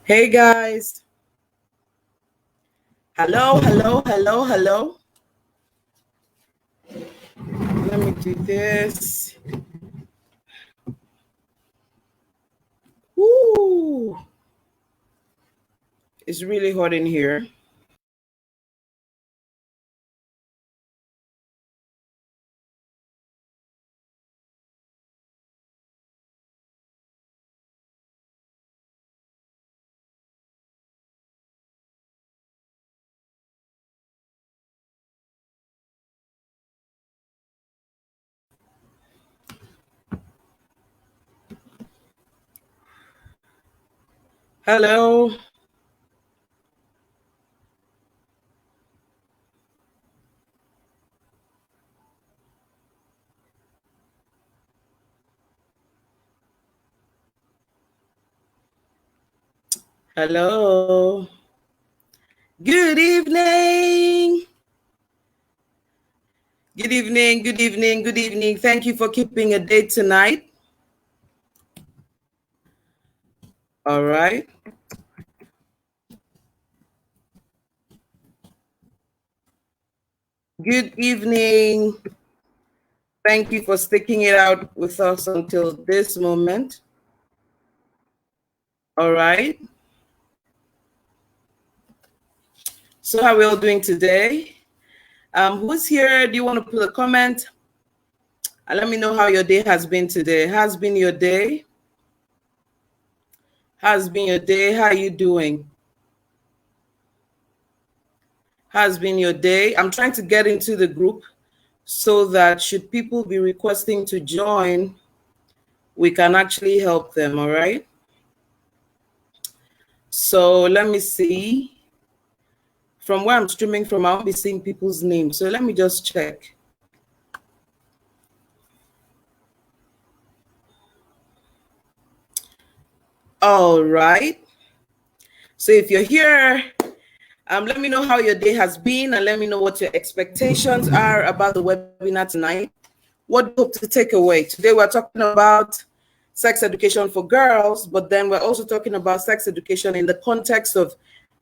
Hey guys. Hello, hello, hello, hello. Let me do this. Woo! It's really hot in here. Hello. Hello. Good evening. Good evening. Good evening. Good evening. Thank you for keeping a date tonight. All right. Good evening. Thank you for sticking it out with us until this moment. All right. So how are we all doing today? Who's here? Do you want to put a comment? And let me know how your day has been today. Has been your day? Has been your day? How are you doing? Has been your day? I'm trying to get into the group so that should people be requesting to join, we can actually help them, all right? So let me see. From where I'm streaming from, I'll be seeing people's names. So let me just check. All right. So if you're here, let me know how your day has been and let me know what your expectations are about the webinar tonight. What do you hope to take away? Today we're talking about sex education for girls, but then we're also talking about sex education in the context of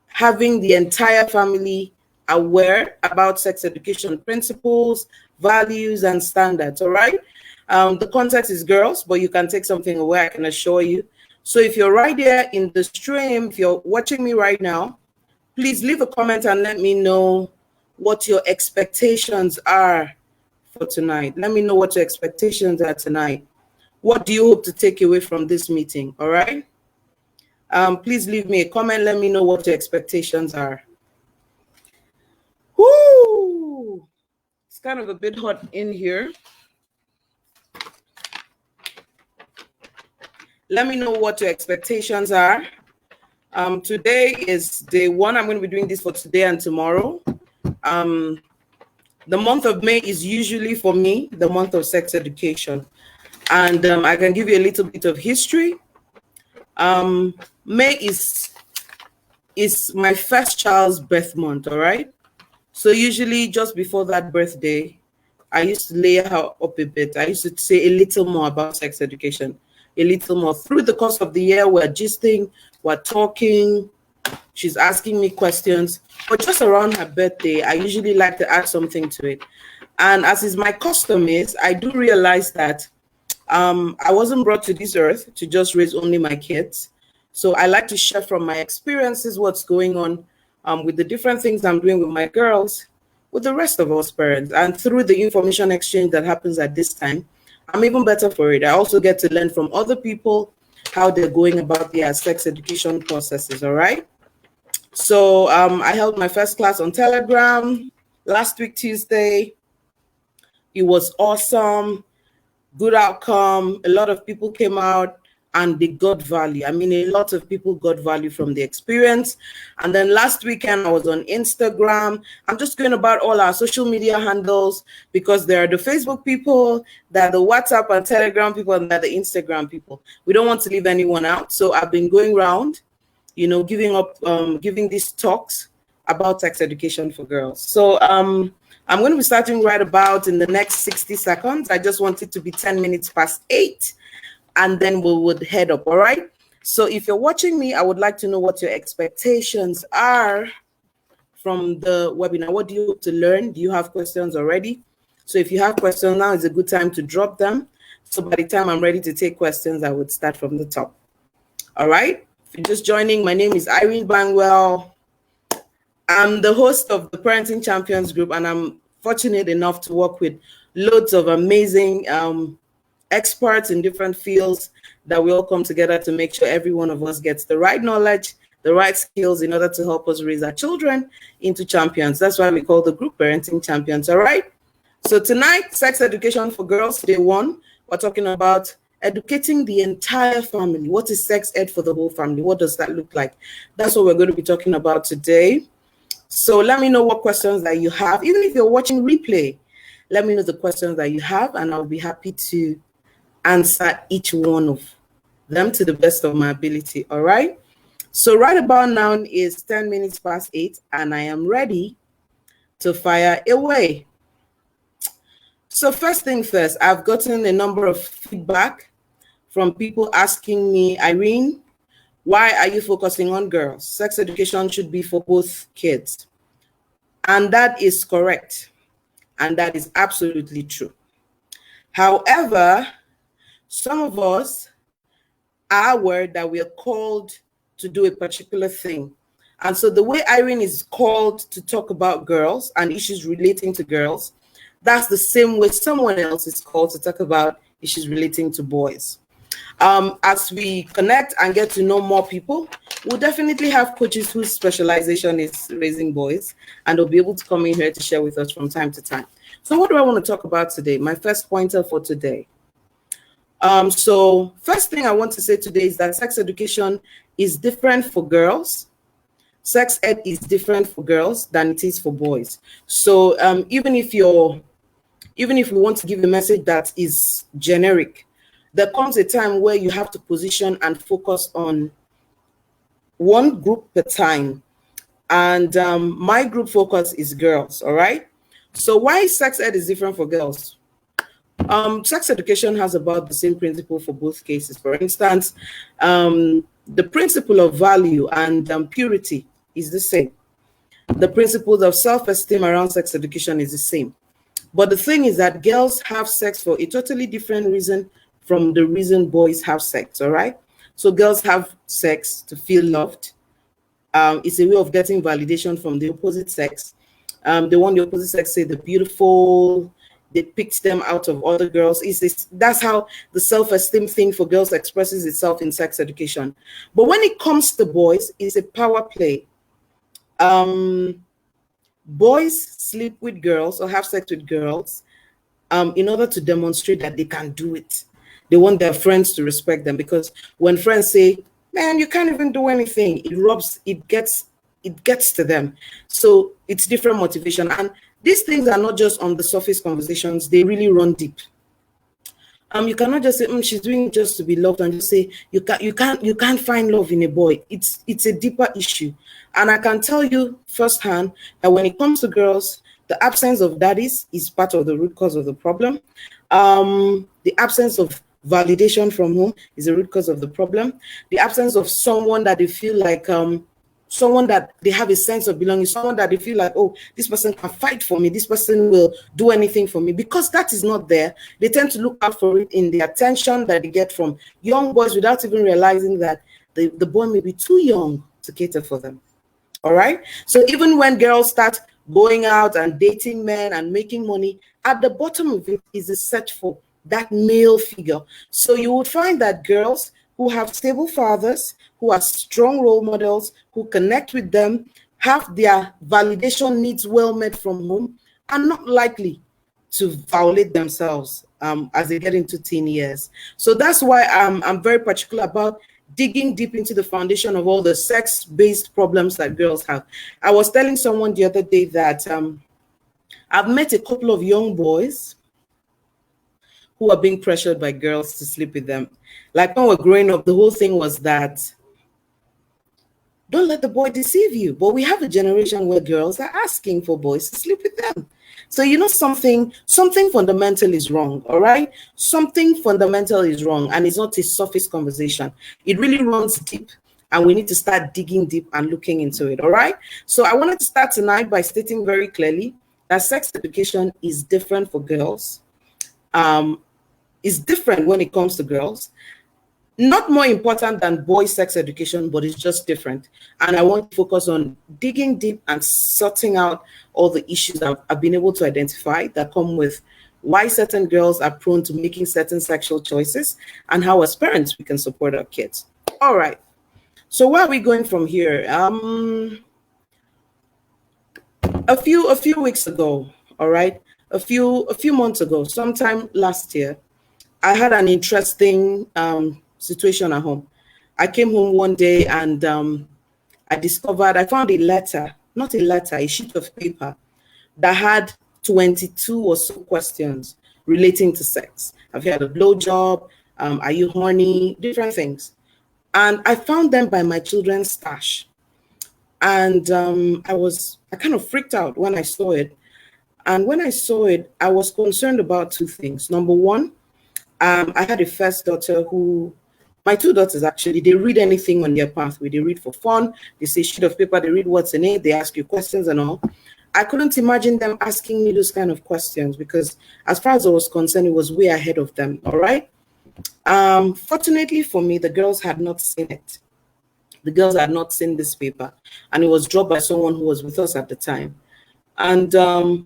having the entire family aware about sex education principles, values, and standards, all right? The context is girls, but you can take something away, I can assure you. So if you're right there in the stream, if you're watching me right now, please leave a comment and let me know what your expectations are for tonight. Let me know what your expectations are tonight. What do you hope to take away from this meeting? All right. Please leave me a comment. Let me know what your expectations are. Woo! It's kind of a bit hot in here. Let me know what your expectations are. Today is day one. I'm going to be doing this for today and tomorrow. The month of May is usually for me the month of sex education. And I can give you a little bit of history. May is my first child's birth month, all right? So usually just before that birthday, I used to layer her up a bit. I used to say a little more about sex education, a little more. Through the course of the year, we're gisting, we're talking, she's asking me questions. But just around her birthday, I usually like to add something to it. And as is my custom is, I do realize that I wasn't brought to this earth to just raise only my kids. So I like to share from my experiences what's going on with the different things I'm doing with my girls, with the rest of us parents. And through the information exchange that happens at this time, I'm even better for it. I also get to learn from other people how they're going about their sex education processes, all right? So I held my first class on Telegram last week, Tuesday. It was awesome. Good outcome. A lot of people came out and they got value. I mean, a lot of people got value from the experience. And then last weekend, I was on Instagram. I'm just going about all our social media handles because there are the Facebook people, there are the WhatsApp and Telegram people, and there are the Instagram people. We don't want to leave anyone out. So I've been going around, giving these talks about sex education for girls. So I'm going to be starting right about in the next 60 seconds. I just want it to be 10 minutes past 8, and then we would head up, all right? So if you're watching me, I would like to know what your expectations are from the webinar. What do you hope to learn? Do you have questions already? So if you have questions, now is a good time to drop them. So by the time I'm ready to take questions, I would start from the top. All right. If you're just joining, my name is Irene Bangwell. I'm the host of the Parenting Champions Group, and I'm fortunate enough to work with loads of amazing experts in different fields that we all come together to make sure every one of us gets the right knowledge, the right skills in order to help us raise our children into champions. That's why we call the group Parenting Champions. All right. So tonight, sex education for girls, day one, we're talking about educating the entire family. What is sex ed for the whole family? What does that look like? That's what we're going to be talking about today. So let me know what questions that you have. Even if you're watching replay, let me know the questions that you have, and I'll be happy to answer each one of them to the best of my ability. All right. So right about now is 10 minutes past 8, and I am ready to fire away. So first thing first, I've gotten a number of feedback from people asking me, Irene, why are you focusing on girls? Sex education should be for both kids. And that is correct. And that is absolutely true. However, some of us are aware that we are called to do a particular thing. And so the way Irene is called to talk about girls and issues relating to girls, that's the same way someone else is called to talk about issues relating to boys. As we connect and get to know more people, we'll definitely have coaches whose specialization is raising boys, and they'll be able to come in here to share with us from time to time. So what do I want to talk about today? My first pointer for today. So first thing I want to say today is that sex education is different for girls. Sex ed is different for girls than it is for boys. So even if we want to give a message that is generic, there comes a time where you have to position and focus on one group per time. And my group focus is girls, all right? So why sex ed is different for girls? Sex education has about the same principle for both cases. For instance, the principle of value and purity is the same. The principles of self-esteem around sex education is the same. But the thing is that girls have sex for a totally different reason from the reason boys have sex, all right? So girls have sex to feel loved. It's a way of getting validation from the opposite sex. They want the opposite sex to say they're beautiful. They picked them out of other girls. That's how the self-esteem thing for girls expresses itself in sex education. But when it comes to boys, it's a power play. Boys sleep with girls or have sex with girls in order to demonstrate that they can do it. They want their friends to respect them, because when friends say, man, you can't even do anything, it gets to them. So it's different motivation. And these things are not just on the surface conversations, they really run deep. You cannot just say, she's doing it just to be loved, and just say you can't find love in a boy. It's a deeper issue. And I can tell you firsthand that when it comes to girls, the absence of daddies is part of the root cause of the problem. The absence of validation from home is the root cause of the problem. The absence of someone that they feel like someone that they have a sense of belonging, someone that they feel like, oh, this person can fight for me, this person will do anything for me. Because that is not there, they tend to look out for it in the attention that they get from young boys without even realizing that the boy may be too young to cater for them. All right? So even when girls start going out and dating men and making money, at the bottom of it is a search for that male figure. So you would find that girls who have stable fathers, who are strong role models, who connect with them, have their validation needs well met from home, are not likely to violate themselves as they get into teen years. So that's why I'm very particular about digging deep into the foundation of all the sex-based problems that girls have. I was telling someone the other day that I've met a couple of young boys who are being pressured by girls to sleep with them. Like when we're growing up, the whole thing was that don't let the boy deceive you. But we have a generation where girls are asking for boys to sleep with them. So you know something fundamental is wrong, all right? Something fundamental is wrong, and it's not a surface conversation. It really runs deep, and we need to start digging deep and looking into it, all right? So I wanted to start tonight by stating very clearly that sex education is different for girls. Is different when it comes to girls. Not more important than boys' sex education, but it's just different. And I want to focus on digging deep and sorting out all the issues I've been able to identify that come with why certain girls are prone to making certain sexual choices and how as parents we can support our kids. All right. So where are we going from here? A few weeks ago, all right, a few months ago, sometime last year, I had an interesting situation at home. I came home one day and I found a letter, not a letter, a sheet of paper that had 22 or so questions relating to sex. Have you had a blowjob? Are you horny? Different things. And I found them by my children's stash. And I kind of freaked out when I saw it. And when I saw it, I was concerned about two things. Number one, I had a first daughter my two daughters actually, they read anything on their pathway. They read for fun. They say sheet of paper, they read what's in it. They ask you questions and all. I couldn't imagine them asking me those kind of questions because as far as I was concerned, it was way ahead of them, all right? Fortunately for me, the girls had not seen it. The girls had not seen this paper, and it was dropped by someone who was with us at the time. And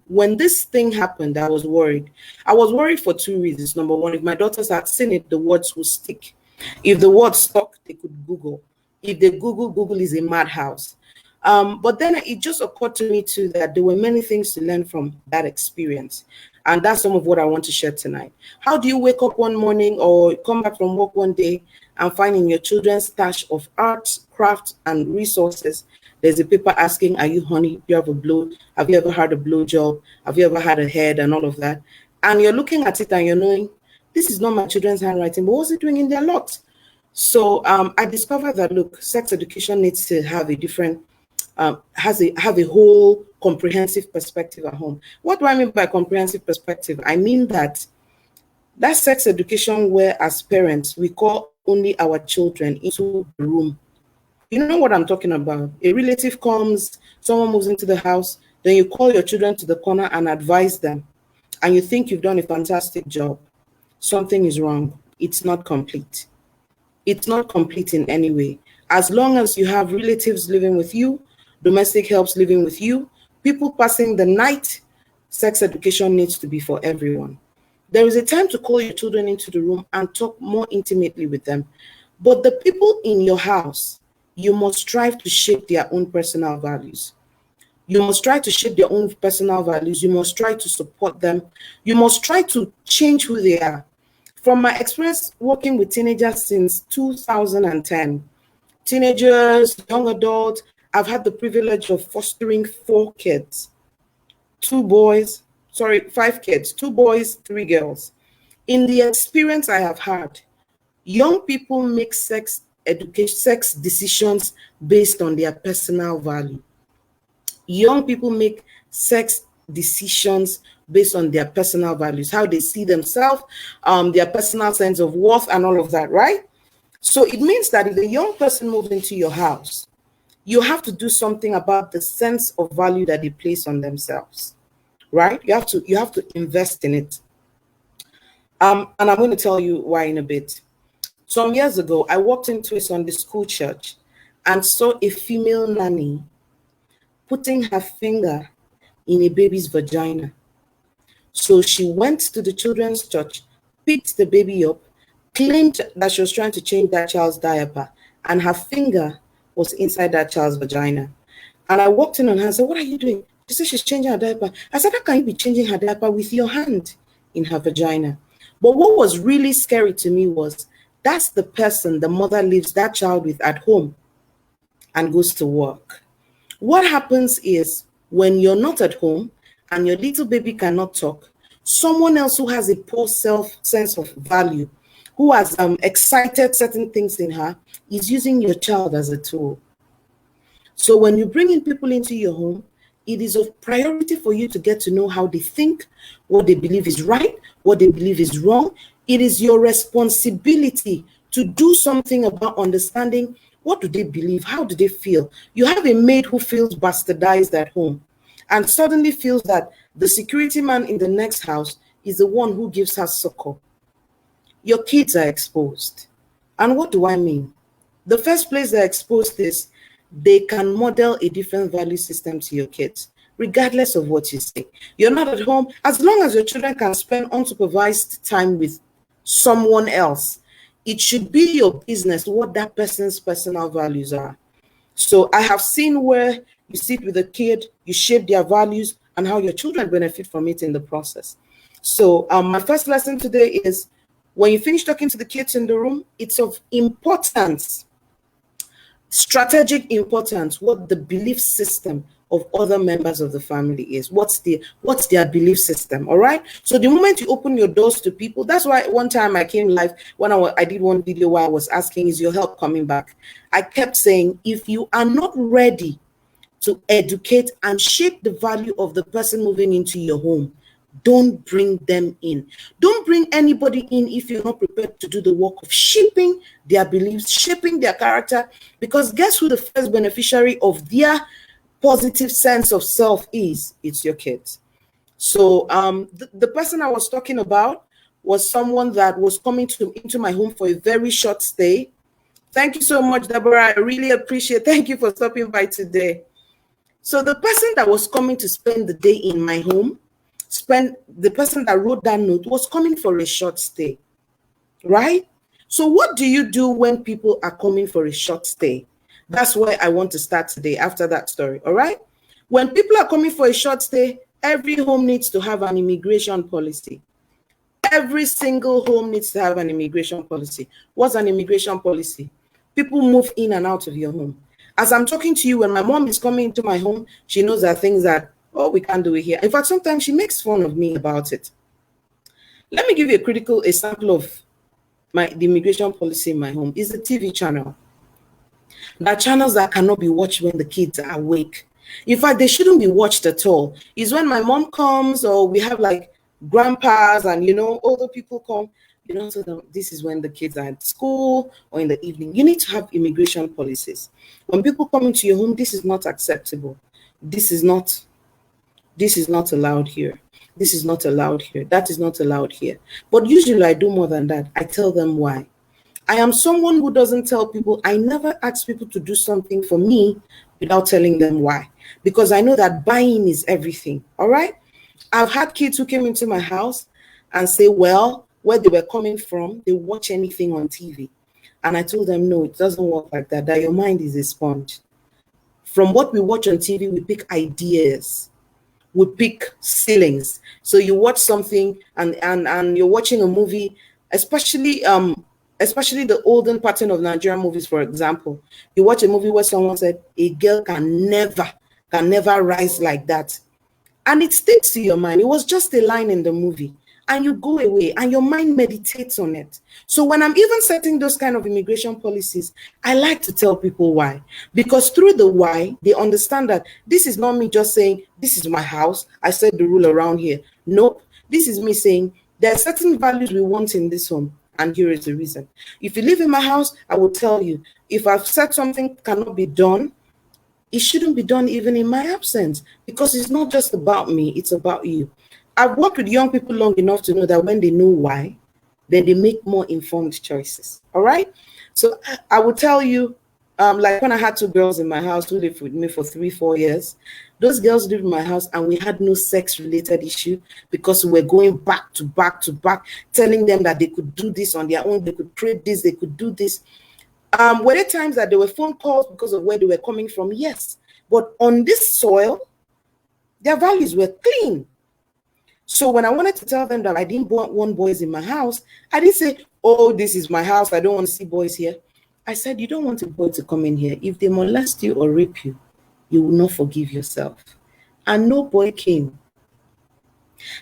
when this thing happened, I was worried. I was worried for two reasons. Number one, if my daughters had seen it, the words would stick. If the words stuck, they could Google. If they Google is a madhouse. But then it just occurred to me too that there were many things to learn from that experience. And that's some of what I want to share tonight. How do you wake up one morning or come back from work one day and find in your children's stash of arts, crafts, and resources, there's a paper asking, are you horny? Do you have a blow? Have you ever had a blow job? Have you ever had a head and all of that? And you're looking at it and you're knowing, this is not my children's handwriting, but what's it doing in their lot? So I discovered that, look, sex education needs to have a different, have a whole comprehensive perspective at home. What do I mean by comprehensive perspective? I mean that sex education where as parents, we call only our children into the room. You know what I'm talking about? A relative comes, someone moves into the house, then you call your children to the corner and advise them. And you think you've done a fantastic job. Something is wrong. It's not complete. It's not complete in any way. As long as you have relatives living with you, domestic helps living with you, people passing the night, sex education needs to be for everyone. There is a time to call your children into the room and talk more intimately with them. But the people in your house, you must strive to shape their own personal values. You must try to shape their own personal values. You must try to support them. You must try to change who they are. From my experience working with teenagers since 2010, teenagers, young adults, I've had the privilege of fostering 4 kids, 5 kids, 2 boys, 3 girls. In the experience I have had, young people make sex decisions based on their personal value. Young people make sex decisions based on their personal values, how they see themselves, their personal sense of worth and all of that, right? So it means that if a young person moves into your house, you have to do something about the sense of value that they place on themselves, right? You have to invest in it. And I'm going to tell you why in a bit. Some years ago, I walked into a Sunday school church and saw a female nanny putting her finger in a baby's vagina. So she went to the children's church, picked the baby up, claimed that she was trying to change that child's diaper, and her finger was inside that child's vagina. And I walked in on her and said, what are you doing? She said she's changing her diaper. I said, how can you be changing her diaper with your hand in her vagina? But what was really scary to me was that's the person the mother leaves that child with at home and goes to work. What happens is when you're not at home and your little baby cannot talk, someone else who has a poor sense of value, who has excited certain things in her, is using your child as a tool. So when you bring in people into your home, it is of priority for you to get to know how they think, what they believe is right, what they believe is wrong. It is your responsibility to do something about understanding what do they believe, how do they feel. You have a maid who feels bastardized at home and suddenly feels that the security man in the next house is the one who gives her succor. Your kids are exposed. And what do I mean? The first place they're exposed is they can model a different value system to your kids, regardless of what you say. You're not at home. As long as your children can spend unsupervised time with someone else, it should be your business what that person's personal values are. So I have seen where you sit with a kid, you shape their values, and how your children benefit from it in the process. So my first lesson today is when you finish talking to the kids in the room, it's of importance, strategic importance, what the belief system of other members of the family is. What's their belief system? All right. So the moment you open your doors to people, that's why one time I came live when I did one video where I was asking, is your help coming back? I kept saying, if you are not ready to educate and shape the value of the person moving into your home, don't bring them in. Don't bring anybody in if you're not prepared to do the work of shaping their beliefs, shaping their character, because guess who the first beneficiary of their positive sense of self is? It's your kids. So the person I was talking about was someone that was coming into my home for a very short stay. Thank you so much, Deborah. I really appreciate. Thank you for stopping by today. So the person that was coming to spend the day in my home, the person that wrote that note was coming for a short stay, right? So what do you do when people are coming for a short stay? That's where I want to start today after that story, all right? When people are coming for a short stay, every home needs to have an immigration policy. Every single home needs to have an immigration policy. What's an immigration policy? People move in and out of your home. As I'm talking to you, when my mom is coming into my home, she knows there are things that, oh, we can't do it here. In fact, sometimes she makes fun of me about it. Let me give you a critical example of the immigration policy in my home. Is the TV channel. There are channels that cannot be watched when the kids are awake. In fact, they shouldn't be watched at all. It's when my mom comes or we have like grandpas and, older people come, so this is when the kids are at school or in the evening. You need to have immigration policies. When people come into your home, this is not acceptable. This is not allowed here. This is not allowed here. That is not allowed here. But usually I do more than that. I tell them why. I am someone who doesn't tell people. I never ask people to do something for me without telling them why. Because I know that buying is everything. All right. I've had kids who came into my house and say, well, where they were coming from, they watch anything on TV. And I told them, no, it doesn't work like that, that your mind is a sponge. From what we watch on TV, we pick ideas. We pick ceilings. So you watch something and you're watching a movie, especially the olden pattern of Nigerian movies, for example. You watch a movie where someone said, a girl can never rise like that. And it sticks to your mind. It was just a line in the movie. And you go away and your mind meditates on it. So when I'm even setting those kind of immigration policies, I like to tell people why. Because through the why, they understand that this is not me just saying, this is my house, I set the rule around here. Nope. This is me saying, there are certain values we want in this home. And here is the reason. If you live in my house, I will tell you, if I've said something cannot be done, it shouldn't be done even in my absence. Because it's not just about me, it's about you. I've worked with young people long enough to know that when they know why, then they make more informed choices. All right. So I will tell you, like when I had two girls in my house who lived with me for 3-4 years, those girls lived in my house and we had no sex related issue because we were going back to back to back, telling them that they could do this on their own. They could trade this, they could do this. Were there times that there were phone calls because of where they were coming from? Yes. But on this soil, their values were clean. So when I wanted to tell them that I didn't want boys in my house, I didn't say, oh, this is my house, I don't want to see boys here. I said, you don't want a boy to come in here. If they molest you or rape you, you will not forgive yourself. And no boy came.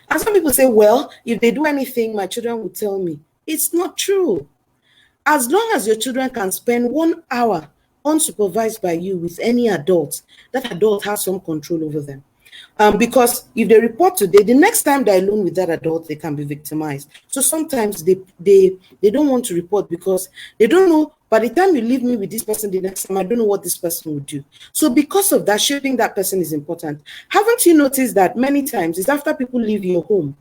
And some people say, well, if they do anything, my children will tell me. It's not true. As long as your children can spend 1 hour unsupervised by you with any adult, that adult has some control over them. Because if they report today, the next time they're alone with that adult, they can be victimized. So sometimes they don't want to report because they don't know, by the time you leave me with this person the next time, I don't know what this person will do. So because of that, shaping that person is important. Haven't you noticed that many times it's after people leave your home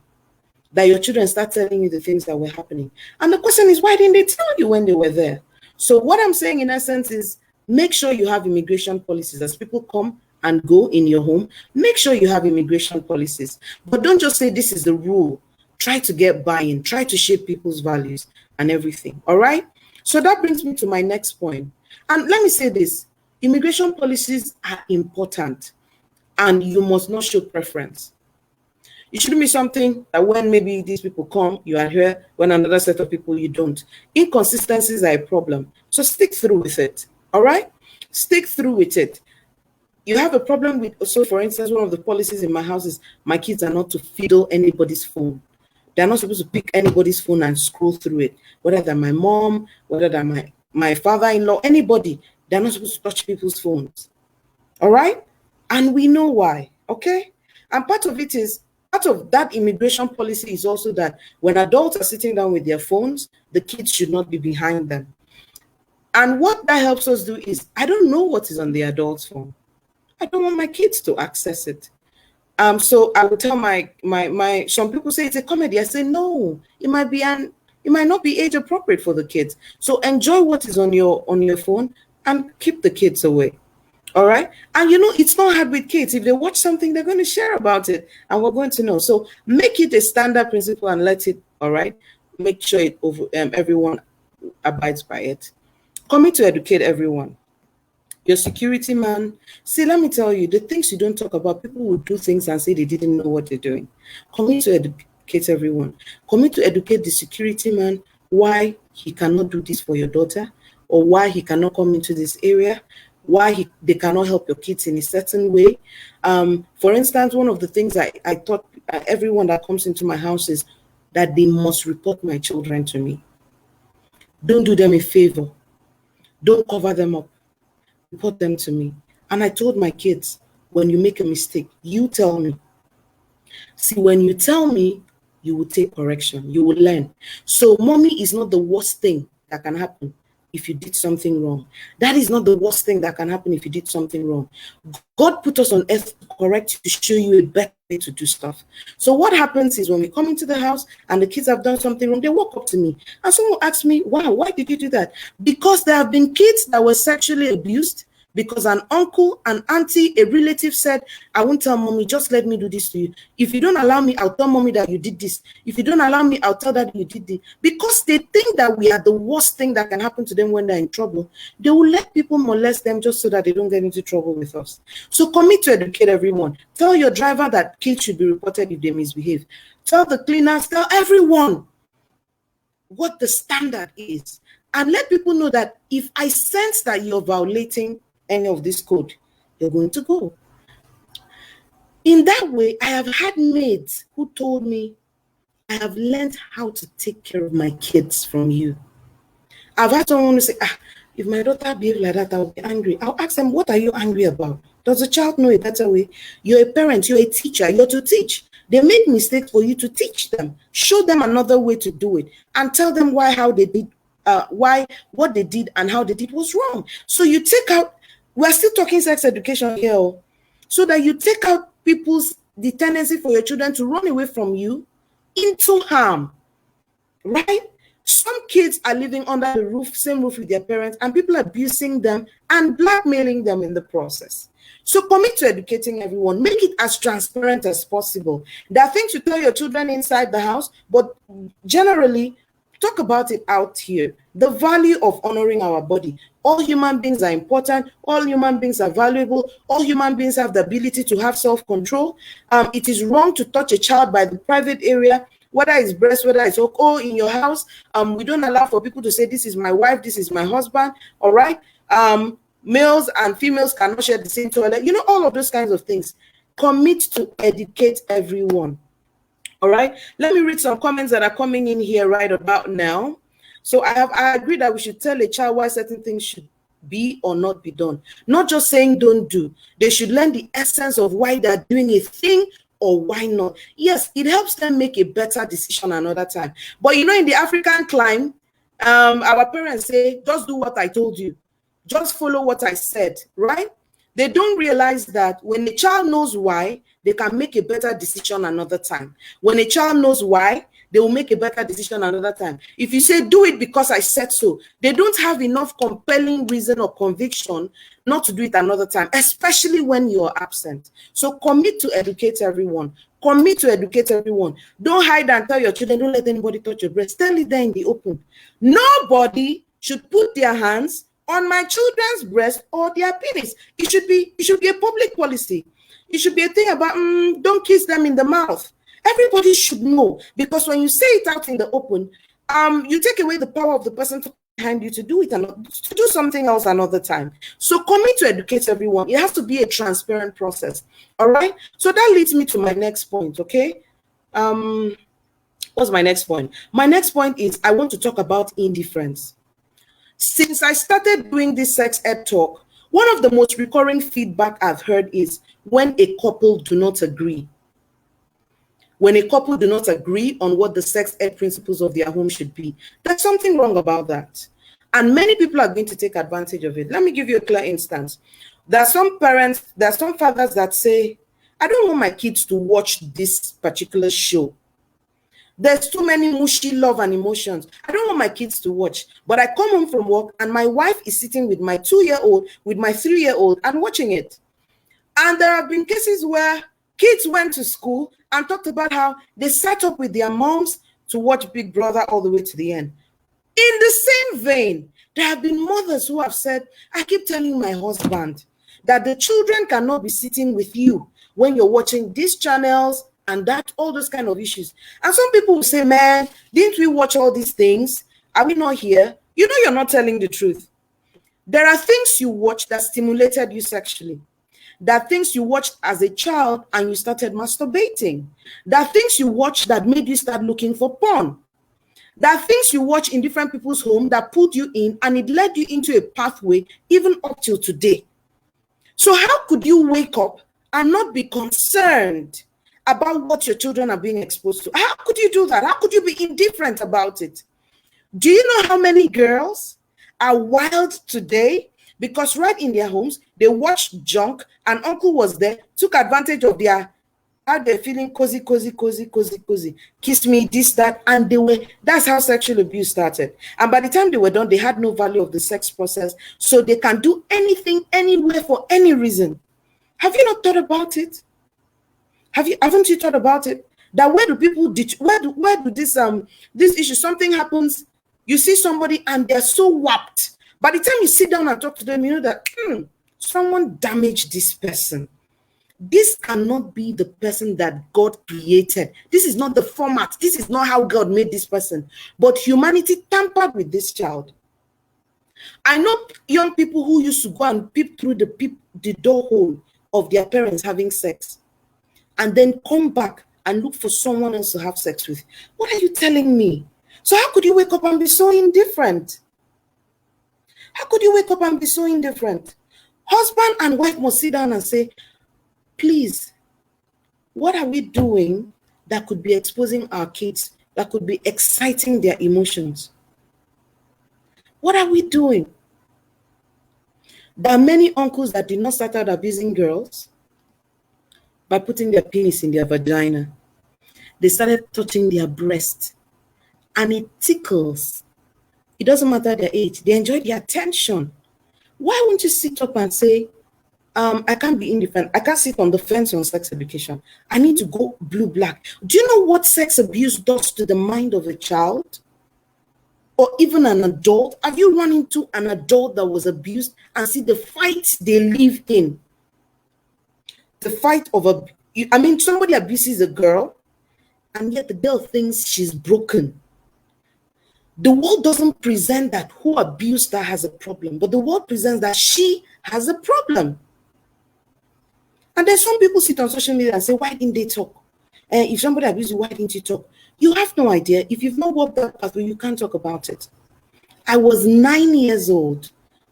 that your children start telling you the things that were happening? And the question is, why didn't they tell you when they were there? So what I'm saying in essence is, make sure you have immigration policies as people come and go in your home. Make sure you have immigration policies, but don't just say this is the rule. Try to get buy-in, try to shape people's values and everything. All right. So that brings me to my next point. And let me say this: immigration policies are important, and you must not show preference. It shouldn't be something that when maybe these people come, you adhere, when another set of people, you don't. Inconsistencies are a problem. So stick through with it. All right. Stick through with it. You have a problem with, so for instance, one of the policies in my house is my kids are not to fiddle anybody's phone. They're not supposed to pick anybody's phone and scroll through it, whether they're my mom, whether they're my father-in-law, anybody. They're not supposed to touch people's phones. All right. And we know why. Okay. And part of that immigration policy is also that when adults are sitting down with their phones, the kids should not be behind them. And what that helps us do is, I don't know what is on the adult's phone. I don't want my kids to access it. So I would tell my some people say it's a comedy. I say no, it might not be age appropriate for the kids. So enjoy what is on your phone and keep the kids away. All right. And it's not hard with kids. If they watch something, they're going to share about it and we're going to know. So make it a standard principle and let it, all right. Make sure everyone abides by it. Commit to educate everyone. Your security man. See, let me tell you, the things you don't talk about, people will do things and say they didn't know what they're doing. Commit to educate everyone. Commit to educate the security man why he cannot do this for your daughter, or why he cannot come into this area, why they cannot help your kids in a certain way. For instance, one of the things I taught everyone that comes into my house is that they must report my children to me. Don't do them a favor. Don't cover them up. Report them to me. And I told my kids, when you make a mistake, you tell me. See, when you tell me, you will take correction. You will learn. So mommy is not the worst thing that can happen if you did something wrong. That is not the worst thing that can happen if you did something wrong. God put us on earth to correct you, to show you a better way to do stuff. So what happens is when we come into the house and the kids have done something wrong, they walk up to me and someone asks me, wow, why did you do that? Because there have been kids that were sexually abused because an uncle, an auntie, a relative said, I won't tell mommy, just let me do this to you. If you don't allow me, I'll tell mommy that you did this. If you don't allow me, I'll tell that you did this. Because they think that we are the worst thing that can happen to them when they're in trouble. They will let people molest them just so that they don't get into trouble with us. So commit to educate everyone. Tell your driver that kids should be reported if they misbehave. Tell the cleaners, tell everyone what the standard is. And let people know that if I sense that you're violating any of this code, you're going to go. In that way, I have had maids who told me, I have learned how to take care of my kids from you. I've had someone who say, if my daughter behaves like that, I'll be angry. I'll ask them, what are you angry about? Does the child know a better way? You're a parent, you're a teacher, you're to teach. They made mistakes for you to teach them. Show them another way to do it and tell them what they did and how they did was wrong. So you take out, we're still talking sex education here, so that you take out the tendency for your children to run away from you into harm, right? Some kids are living under the same roof with their parents, and people are abusing them and blackmailing them in the process. So commit to educating everyone. Make it as transparent as possible. There are things you tell your children inside the house, but generally, talk about it out here. The value of honoring our body. All human beings are important. All human beings are valuable. All human beings have the ability to have self-control. It is wrong to touch a child by the private area, whether it's breast, whether it's in your house. We don't allow for people to say, this is my wife, this is my husband. All right. Males and females cannot share the same toilet. All of those kinds of things. Commit to educate everyone. All right, let me read some comments that are coming in here right about now. So I agree that we should tell a child why certain things be or not be done. Not just saying don't do. They should learn the essence of why they're doing a thing or why not. Yes, it helps them make a better decision another time. But you know, in the African climb, our parents say, just do what I told you. Just follow what I said, right? They don't realize that when a child knows why, they can make a better decision another time. When a child knows why, they will make a better decision another time. If you say, do it because I said so, they don't have enough compelling reason or conviction not to do it another time, especially when you're absent. So commit to educate everyone. Commit to educate everyone. Don't hide and tell your children, don't let anybody touch your breast. Tell it there in the open. Nobody should put their hands on my children's breast or their penis. It should be a public policy. It should be a thing about don't kiss them in the mouth. Everybody should know, because when you say it out in the open, you take away the power of the person behind you to do it and to do something else another time. So commit to educate everyone. It has to be a transparent process. All right. So that leads me to my next point. Okay. What's my next point? My next point is I want to talk about indifference. Since I started doing this sex ed talk, one of the most recurring feedback I've heard is when a couple do not agree. When a couple do not agree on what the sex ed principles of their home should be, there's something wrong about that. And many people are going to take advantage of it. Let me give you a clear instance. There are some parents, there are some fathers that say, I don't want my kids to watch this particular show. There's too many mushy love and emotions. I don't want my kids to watch. But I come home from work and my wife is sitting with my 2-year-old, with my 3-year-old and watching it. And there have been cases where kids went to school and talked about how they sat up with their moms to watch Big Brother all the way to the end. In the same vein, there have been mothers who have said, I keep telling my husband that the children cannot be sitting with you when you're watching these channels and that, all those kind of issues. And some people will say, man, didn't we watch all these things? Are we not here? You know, you're not telling the truth. There are things you watch that stimulated you sexually. There are things you watched as a child and you started masturbating. There are things you watched that made you start looking for porn. There are things you watch in different people's home that put you in and it led you into a pathway even up till today. So how could you wake up and not be concerned about what your children are being exposed to? How could you do that? How could you be indifferent about it? Do you know how many girls are wild today because right in their homes, they watched junk and uncle was there, took advantage of their, how they're feeling cozy, kiss me, this, that, and that's how sexual abuse started. And by the time they were done, they had no value of the sex process, so they can do anything, anywhere, for any reason. Have you not thought about it? Haven't you thought about it? That where do people where do this issue, something happens, you see somebody and they're so warped. By the time you sit down and talk to them, you know that someone damaged this person. This cannot be the person that God created. This is not the format. This is not how God made this person. But humanity tampered with this child. I know young people who used to go and peep through the door hole of their parents having sex, and then come back and look for someone else to have sex with. What are you telling me? So how could you wake up and be so indifferent? How could you wake up and be so indifferent? Husband and wife must sit down and say, please, what are we doing that could be exposing our kids, that could be exciting their emotions? What are we doing? There are many uncles that did not start out abusing girls by putting their penis in their vagina. They started touching their breast, and it tickles. It doesn't matter their age. They enjoy the attention. Why won't you sit up and say, I can't be indifferent. I can't sit on the fence on sex education. I need to go blue-black. Do you know what sex abuse does to the mind of a child? Or even an adult? Have you run into an adult that was abused and see the fight they live in? The fight of somebody abuses a girl, and yet the girl thinks she's broken. The world doesn't present that who abused her has a problem, but the world presents that she has a problem. And then some people sit on social media and say, why didn't they talk? If somebody abused you, why didn't you talk? You have no idea. If you've not walked that pathway, you can't talk about it. I was 9 years old.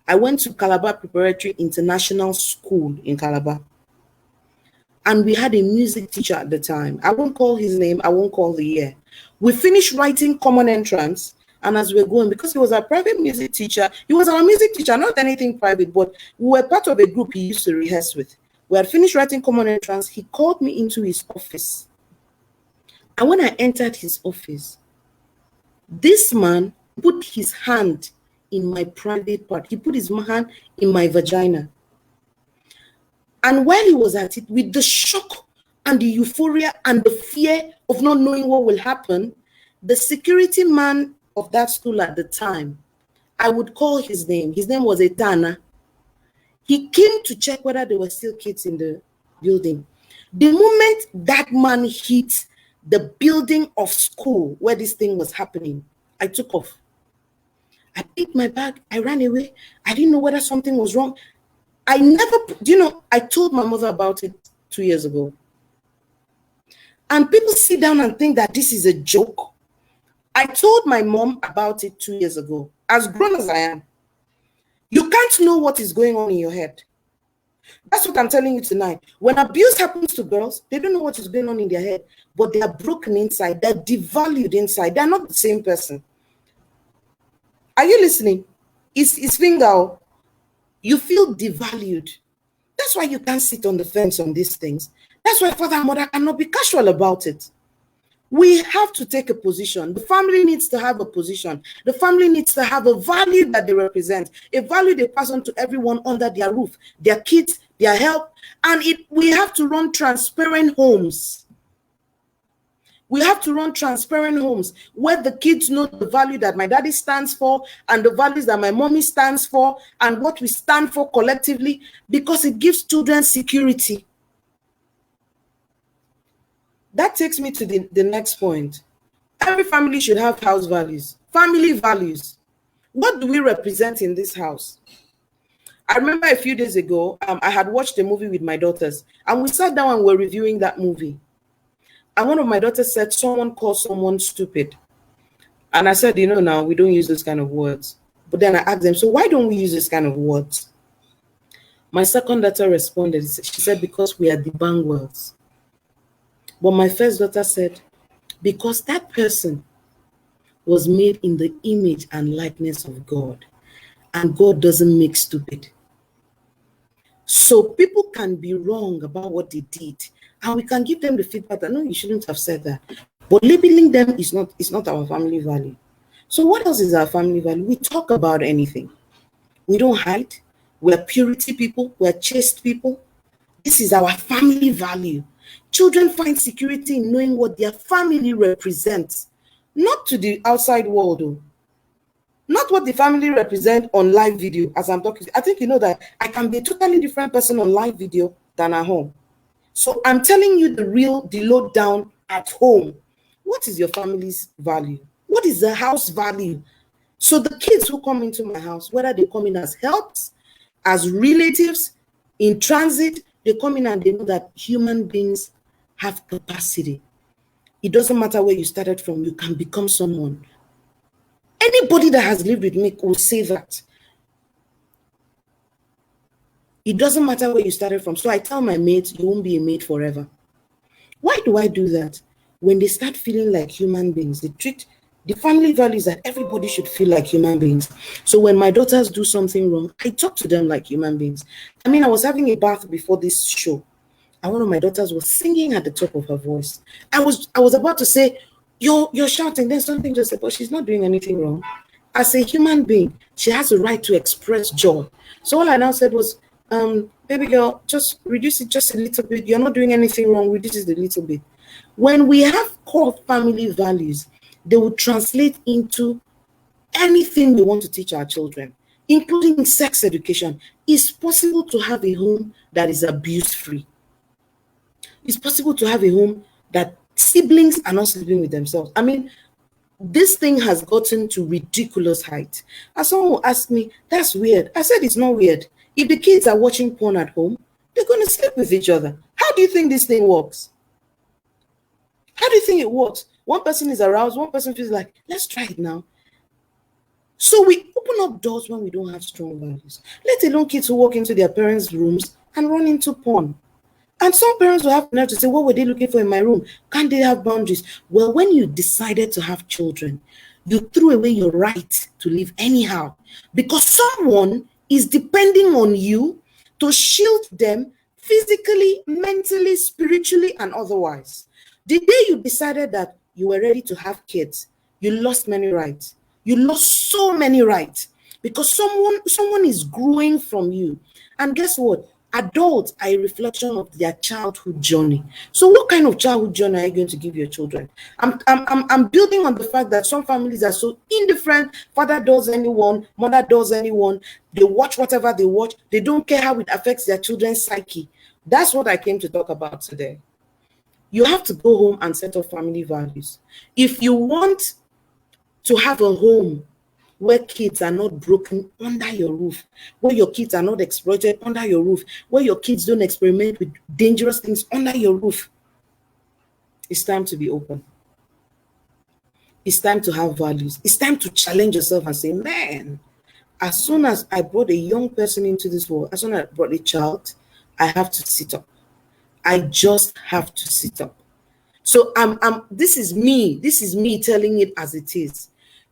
I went to Calabar Preparatory International School in Calabar. And we had a music teacher at the time. I won't call his name. I won't call the year. We finished writing Common Entrance. And as we were going, because he was a private music teacher, he was our music teacher, not anything private, but we were part of a group he used to rehearse with. We had finished writing Common Entrance. He called me into his office. And when I entered his office, this man put his hand in my private part. He put his hand in my vagina. And while he was at it, with the shock and the euphoria and the fear of not knowing what will happen, the security man of that school at the time, I would call his name. His name was Etana. He came to check whether there were still kids in the building. The moment that man hit the building of school where this thing was happening, I took off. I picked my bag. I ran away. I didn't know whether something was wrong. I told my mother about it 2 years ago. And people sit down and think that this is a joke. I told my mom about it 2 years ago, as grown as I am. You can't know what is going on in your head. That's what I'm telling you tonight. When abuse happens to girls, they don't know what is going on in their head, but they are broken inside. They're devalued inside. They're not the same person. Are you listening? It's finger. You feel devalued. That's why you can't sit on the fence on these things. That's why father and mother cannot be casual about it. We have to take a position. The family needs to have a position. The family needs to have a value that they represent, a value they pass on to everyone under their roof, their kids, their help. And we have to run transparent homes. We have to run transparent homes where the kids know the value that my daddy stands for and the values that my mommy stands for and what we stand for collectively, because it gives children security. That takes me to the next point. Every family should have house values, family values. What do we represent in this house? I remember a few days ago, I had watched a movie with my daughters, and we sat down and were reviewing that movie. And one of my daughters said, someone called someone stupid. And I said, now we don't use those kind of words. But then I asked them, so why don't we use this kind of words? My second daughter responded. She said, because we are the Bangwells. But my first daughter said, because that person was made in the image and likeness of God. And God doesn't make stupid. So people can be wrong about what they did. And we can give them the feedback that, no, you shouldn't have said that. But labeling them is not our family value. So what else is our family value? We talk about anything. We don't hide. We're purity people. We're chaste people. This is our family value. Children find security in knowing what their family represents. Not to the outside world, though. Not what the family represent on live video as I'm talking. I think you know that I can be a totally different person on live video than at home. So I'm telling you the low down at home. What is your family's value? What is the house value? So the kids who come into my house, whether they come in as helps, as relatives, in transit, they come in and they know that human beings have capacity. It doesn't matter where you started from, you can become someone. Anybody that has lived with me will say that. It doesn't matter where you started from. So I tell my mates, you won't be a mate forever. Why do I do that? When they start feeling like human beings, the family values that everybody should feel like human beings. So when my daughters do something wrong, I talk to them like human beings. I mean, I was having a bath before this show, and one of my daughters was singing at the top of her voice. I was about to say, you're shouting, then something just said, but she's not doing anything wrong. As a human being, she has a right to express joy. So all I now said was, baby girl, just reduce it just a little bit. You're not doing anything wrong. Reduce it a little bit. When we have core family values, they will translate into anything we want to teach our children, including sex education. It's possible to have a home that is abuse-free. It's possible to have a home that siblings are not sleeping with themselves. I mean, this thing has gotten to ridiculous height. And someone will ask me, that's weird. I said, it's not weird. If the kids are watching porn at home, they're going to sleep with each other. How do you think this thing works? How do you think it works? One person is aroused, one person feels like, let's try it now. So we open up doors when we don't have strong values. Let alone kids who walk into their parents' rooms and run into porn. And some parents will have nerve to say, what were they looking for in my room? Can't they have boundaries? Well, when you decided to have children, you threw away your right to live anyhow because someone is depending on you to shield them physically, mentally, spiritually, and otherwise. The day you decided that you were ready to have kids, you lost many rights. You lost so many rights because someone is growing from you. And guess what? Adults are a reflection of their childhood journey. So what kind of childhood journey are you going to give your children? I'm building on the fact that some families are so indifferent. Father does anyone, mother does anyone. They watch whatever they watch. They don't care how it affects their children's psyche. That's what I came to talk about today. You have to go home and set up family values. If you want to have a home where kids are not broken under your roof, where your kids are not exploited under your roof, where your kids don't experiment with dangerous things under your roof, it's time to be open. It's time to have values. It's time to challenge yourself and say, man, as soon as I brought a young person into this world, as soon as I brought a child, I have to sit up. I just have to sit up. So this is me telling it as it is.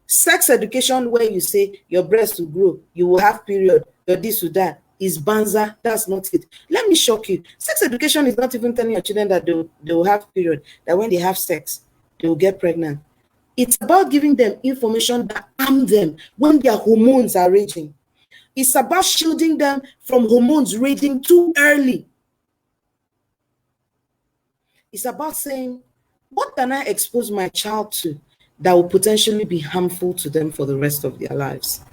Sex education where you say your breast will grow, you will have period, your this or that is banza. That's not it. Let me shock you. Sex education is not even telling your children that they will have period, that when they have sex, they will get pregnant. It's about giving them information that arm them when their hormones are raging. It's about shielding them from hormones raging too early. It's about saying, what can I expose my child to that will potentially be harmful to them for the rest of their lives?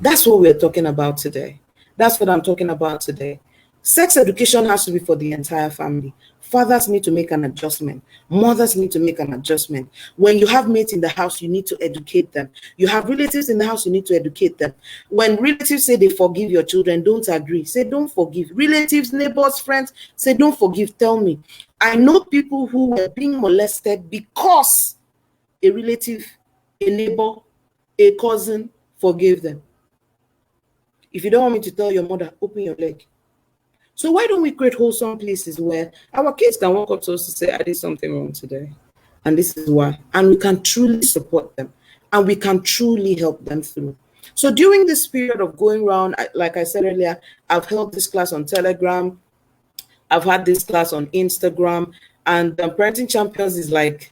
That's what we're talking about today. That's what I'm talking about today. Sex education has to be for the entire family. Fathers need to make an adjustment. Mothers need to make an adjustment. When you have mates in the house, you need to educate them. You have relatives in the house, you need to educate them. When relatives say they forgive your children, don't agree. Say don't forgive. Relatives, neighbors, friends, say don't forgive. Tell me. I know people who were being molested because a relative, a neighbor, a cousin forgave them. If you don't want me to tell your mother, open your leg. So why don't we create wholesome places where our kids can walk up to us to say, I did something wrong today, and this is why. And we can truly support them, and we can truly help them through. So during this period of going around, like I said earlier, I've held this class on Telegram. I've had this class on Instagram, and Parenting Champions is like,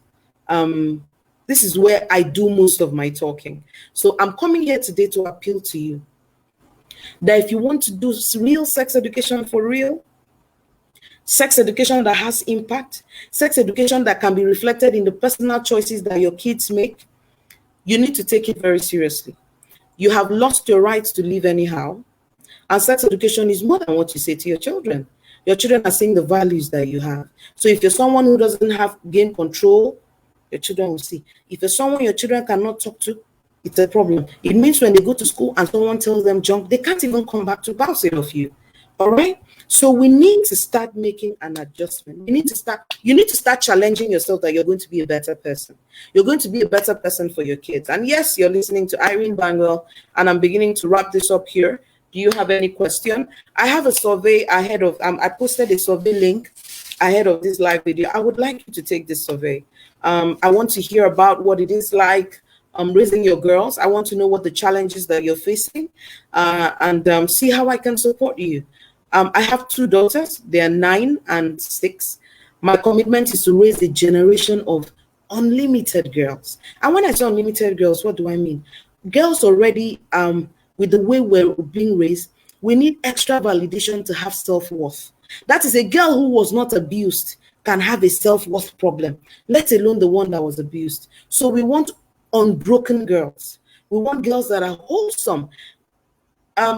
this is where I do most of my talking. So I'm coming here today to appeal to you that if you want to do real sex education for real, sex education that has impact, sex education that can be reflected in the personal choices that your kids make, you need to take it very seriously. You have lost your rights to live anyhow, and sex education is more than what you say to your children. Your children are seeing the values that you have. So if you're someone who doesn't have gain control, your children will see. If you're someone your children cannot talk to, it's a problem. It means when they go to school and someone tells them junk, they can't even come back to bounce it off you. All right. So we need to start making an adjustment. You need to start challenging yourself that you're going to be a better person. You're going to be a better person for your kids. And yes, you're listening to Irene Bangwell, and I'm beginning to wrap this up here. Do you have any question? I have a survey ahead of, I posted a survey link ahead of this live video. I would like you to take this survey. I want to hear about what it is like raising your girls. I want to know what the challenges that you're facing, and see how I can support you. I have 2 daughters. They are 9 and 6. My commitment is to raise a generation of unlimited girls. And when I say unlimited girls, what do I mean? Girls already, with the way we're being raised, we need extra validation to have self-worth. That is, a girl who was not abused can have a self-worth problem, let alone the one that was abused. So we want unbroken girls. We want girls that are wholesome.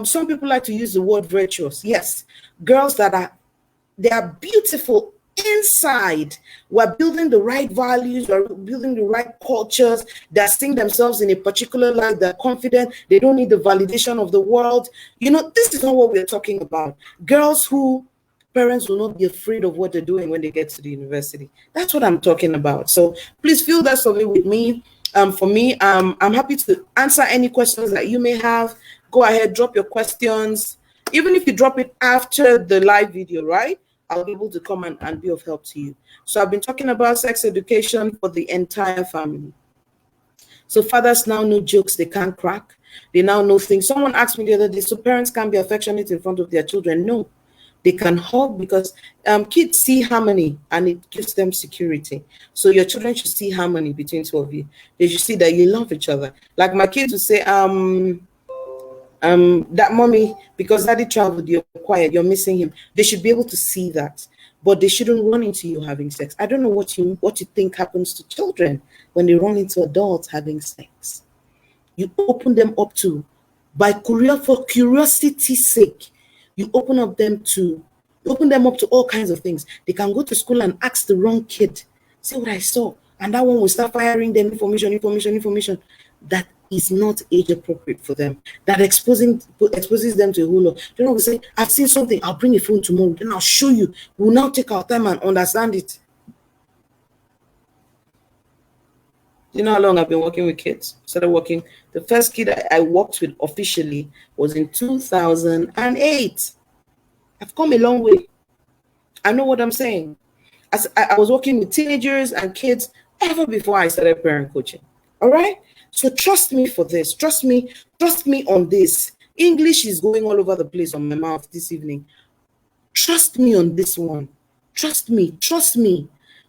Some people like to use the word virtuous. Yes, girls that are beautiful inside. We're building the right values, we're building the right cultures. They're seeing themselves in a particular light, they're confident, they don't need the validation of the world. You know, this is not what we're talking about. Girls who parents will not be afraid of what they're doing when they get to the university. That's what I'm talking about. So please fill that survey with me. For me, I'm happy to answer any questions that you may have. Go ahead, drop your questions. Even if you drop it after the live video, right? I'll be able to come and be of help to you. So I've been talking about sex education for the entire family. So fathers now know jokes they can't crack. They now know things. Someone asked me the other day, so parents can't be affectionate in front of their children. No, they can hug because kids see harmony and it gives them security. So your children should see harmony between two of you. They should see that you love each other. Like my kids would say, that mommy, because daddy traveled, you're quiet, you're missing him. They should be able to see that, but they shouldn't run into you having sex. I don't know what you think happens to children when they run into adults having sex. You open them up to, for curiosity's sake, you open up to all kinds of things. They can go to school and ask the wrong kid, see what I saw, and that one will start firing them information. That is not age appropriate for them. That exposes them to a whole lot. You know, we say, I've seen something, I'll bring a phone tomorrow, then I'll show you. We'll now take our time and understand it. You know how long I've been working with kids? Started working. The first kid I worked with officially was in 2008. I've come a long way. I know what I'm saying. As I was working with teenagers and kids ever before I started parent coaching. All right? So trust me for this. Trust me on this. English is going all over the place on my mouth this evening. Trust me on this one. Trust me.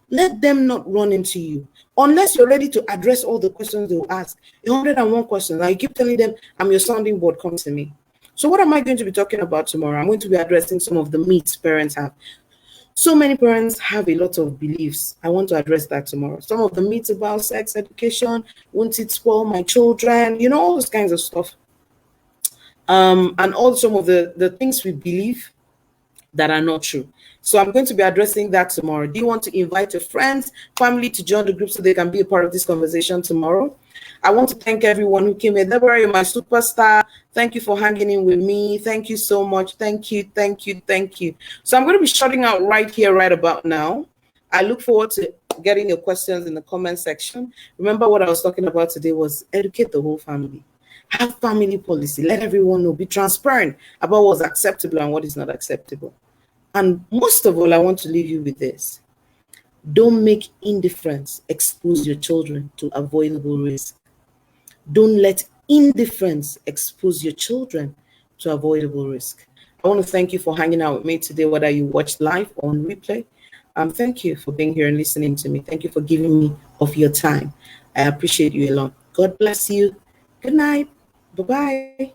Let them not run into you. Unless you're ready to address all the questions they'll ask. 101 questions. Now you keep telling them, I'm your sounding board, come to me. So what am I going to be talking about tomorrow? I'm going to be addressing some of the myths parents have. So many parents have a lot of beliefs. I want to address that tomorrow. Some of the myths about sex education, won't it spoil my children, you know, all those kinds of stuff. And also some of the things we believe that are not true. So I'm going to be addressing that tomorrow. Do you want to invite your friends, family to join the group so they can be a part of this conversation tomorrow? I want to thank everyone who came here. Deborah, you're my superstar. Thank you for hanging in with me. Thank you so much. Thank you. So I'm going to be shutting out right here, right about now. I look forward to getting your questions in the comment section. Remember what I was talking about today was educate the whole family. Have family policy. Let everyone know. Be transparent about what's acceptable and what is not acceptable. And most of all, I want to leave you with this. Don't make indifference expose your children to avoidable risk. Don't let indifference expose your children to avoidable risk. I want to thank you for hanging out with me today, whether you watched live or on replay. Thank you for being here and listening to me. Thank you for giving me of your time. I appreciate you a lot. God bless you. Good night. Bye-bye.